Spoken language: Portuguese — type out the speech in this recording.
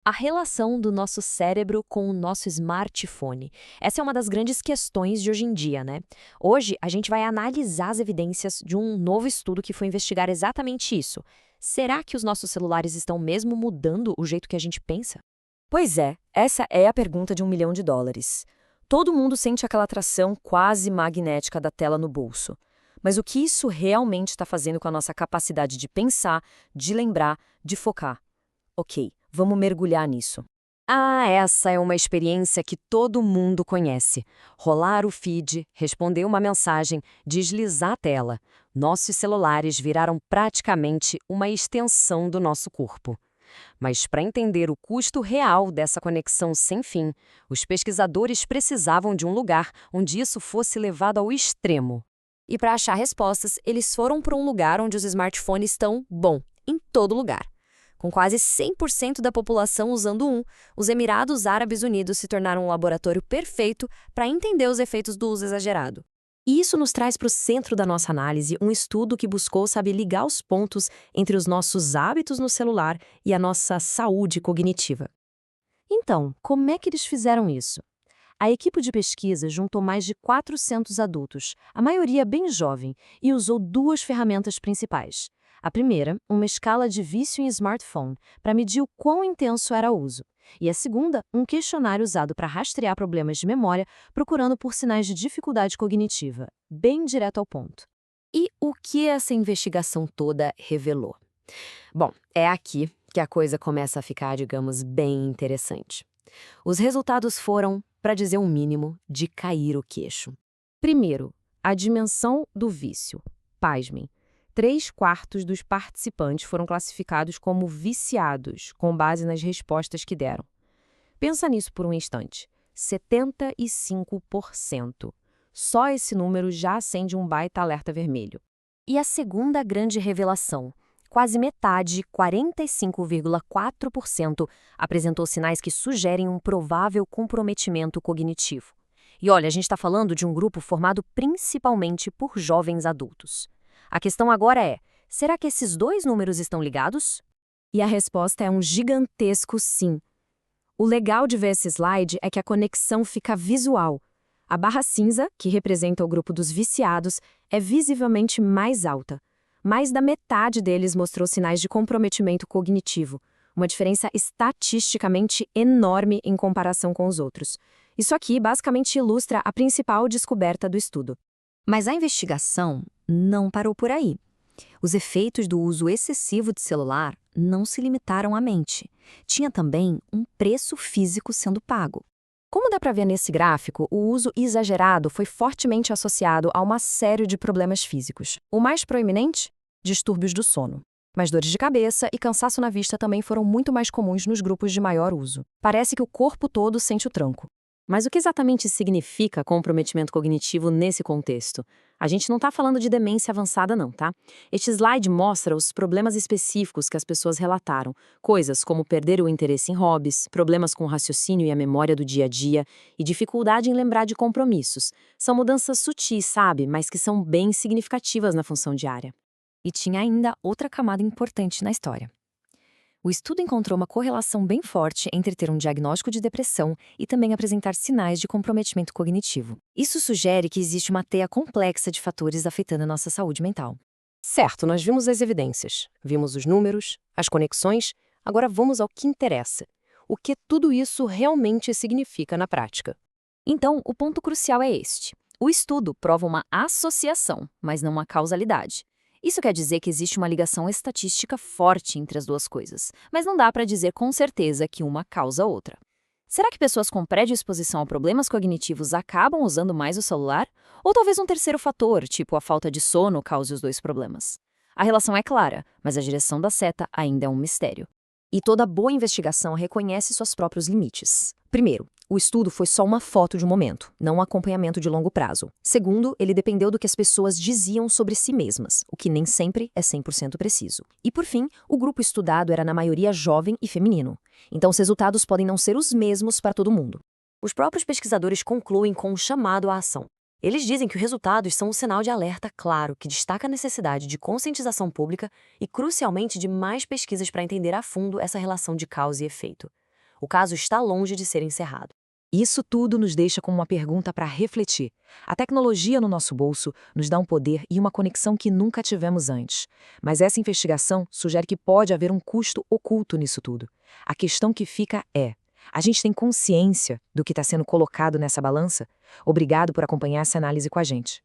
A relação do nosso cérebro com o nosso smartphone. Essa é uma das grandes questões de hoje em dia, né? Hoje, a gente vai analisar as evidências de um novo estudo que foi investigar exatamente isso. Será que os nossos celulares estão mesmo mudando o jeito que a gente pensa? Pois é, essa é a pergunta de US$ 1 milhão. Todo mundo sente aquela atração quase magnética da tela no bolso. Mas o que isso realmente está fazendo com a nossa capacidade de pensar, de lembrar, de focar? Ok, vamos mergulhar nisso. Essa é uma experiência que todo mundo conhece. Rolar o feed, responder uma mensagem, deslizar a tela. Nossos celulares viraram praticamente uma extensão do nosso corpo. Mas para entender o custo real dessa conexão sem fim, os pesquisadores precisavam de um lugar onde isso fosse levado ao extremo. E para achar respostas, eles foram para um lugar onde os smartphones estão, bom, em todo lugar. Com quase 100% da população usando um, os Emirados Árabes Unidos se tornaram um laboratório perfeito para entender os efeitos do uso exagerado. E isso nos traz para o centro da nossa análise um estudo que buscou, ligar os pontos entre os nossos hábitos no celular e a nossa saúde cognitiva. Então, como é que eles fizeram isso? A equipe de pesquisa juntou mais de 400 adultos, a maioria bem jovem, e usou duas ferramentas principais. A primeira, uma escala de vício em smartphone, para medir o quão intenso era o uso. E a segunda, um questionário usado para rastrear problemas de memória, procurando por sinais de dificuldade cognitiva, bem direto ao ponto. E o que essa investigação toda revelou? Bom, é aqui que a coisa começa a ficar, digamos, bem interessante. Os resultados foram, para dizer o mínimo, de cair o queixo. Primeiro, a dimensão do vício. Pasmem. 3/4 dos participantes foram classificados como viciados, com base nas respostas que deram. Pensa nisso por um instante. 75%. Só esse número já acende um baita alerta vermelho. E a segunda grande revelação. Quase metade, 45,4%, apresentou sinais que sugerem um provável comprometimento cognitivo. E olha, a gente está falando de um grupo formado principalmente por jovens adultos. A questão agora é, será que esses dois números estão ligados? E a resposta é um gigantesco sim. O legal de ver esse slide é que a conexão fica visual. A barra cinza, que representa o grupo dos viciados, é visivelmente mais alta. Mais da metade deles mostrou sinais de comprometimento cognitivo, uma diferença estatisticamente enorme em comparação com os outros. Isso aqui basicamente ilustra a principal descoberta do estudo. Mas a investigação não parou por aí. Os efeitos do uso excessivo de celular não se limitaram à mente. Tinha também um preço físico sendo pago. Como dá para ver nesse gráfico, o uso exagerado foi fortemente associado a uma série de problemas físicos. O mais proeminente? Distúrbios do sono. Mas dores de cabeça e cansaço na vista também foram muito mais comuns nos grupos de maior uso. Parece que o corpo todo sente o tranco. Mas o que exatamente significa comprometimento cognitivo nesse contexto? A gente não está falando de demência avançada não, tá? Este slide mostra os problemas específicos que as pessoas relataram, coisas como perder o interesse em hobbies, problemas com o raciocínio e a memória do dia a dia e dificuldade em lembrar de compromissos. São mudanças sutis, sabe? Mas que são bem significativas na função diária. E tinha ainda outra camada importante na história. O estudo encontrou uma correlação bem forte entre ter um diagnóstico de depressão e também apresentar sinais de comprometimento cognitivo. Isso sugere que existe uma teia complexa de fatores afetando a nossa saúde mental. Certo, nós vimos as evidências, vimos os números, as conexões, agora vamos ao que interessa. O que tudo isso realmente significa na prática? Então, o ponto crucial é este. O estudo prova uma associação, mas não uma causalidade. Isso quer dizer que existe uma ligação estatística forte entre as duas coisas, mas não dá para dizer com certeza que uma causa a outra. Será que pessoas com predisposição a problemas cognitivos acabam usando mais o celular? Ou talvez um terceiro fator, tipo a falta de sono, cause os dois problemas? A relação é clara, mas a direção da seta ainda é um mistério. E toda boa investigação reconhece seus próprios limites. Primeiro, o estudo foi só uma foto de um momento, não um acompanhamento de longo prazo. Segundo, ele dependeu do que as pessoas diziam sobre si mesmas, o que nem sempre é 100% preciso. E por fim, o grupo estudado era na maioria jovem e feminino. Então os resultados podem não ser os mesmos para todo mundo. Os próprios pesquisadores concluem com um chamado à ação. Eles dizem que os resultados são um sinal de alerta claro que destaca a necessidade de conscientização pública e, crucialmente, de mais pesquisas para entender a fundo essa relação de causa e efeito. O caso está longe de ser encerrado. Isso tudo nos deixa com uma pergunta para refletir. A tecnologia no nosso bolso nos dá um poder e uma conexão que nunca tivemos antes. Mas essa investigação sugere que pode haver um custo oculto nisso tudo. A questão que fica é: a gente tem consciência do que está sendo colocado nessa balança? Obrigado por acompanhar essa análise com a gente.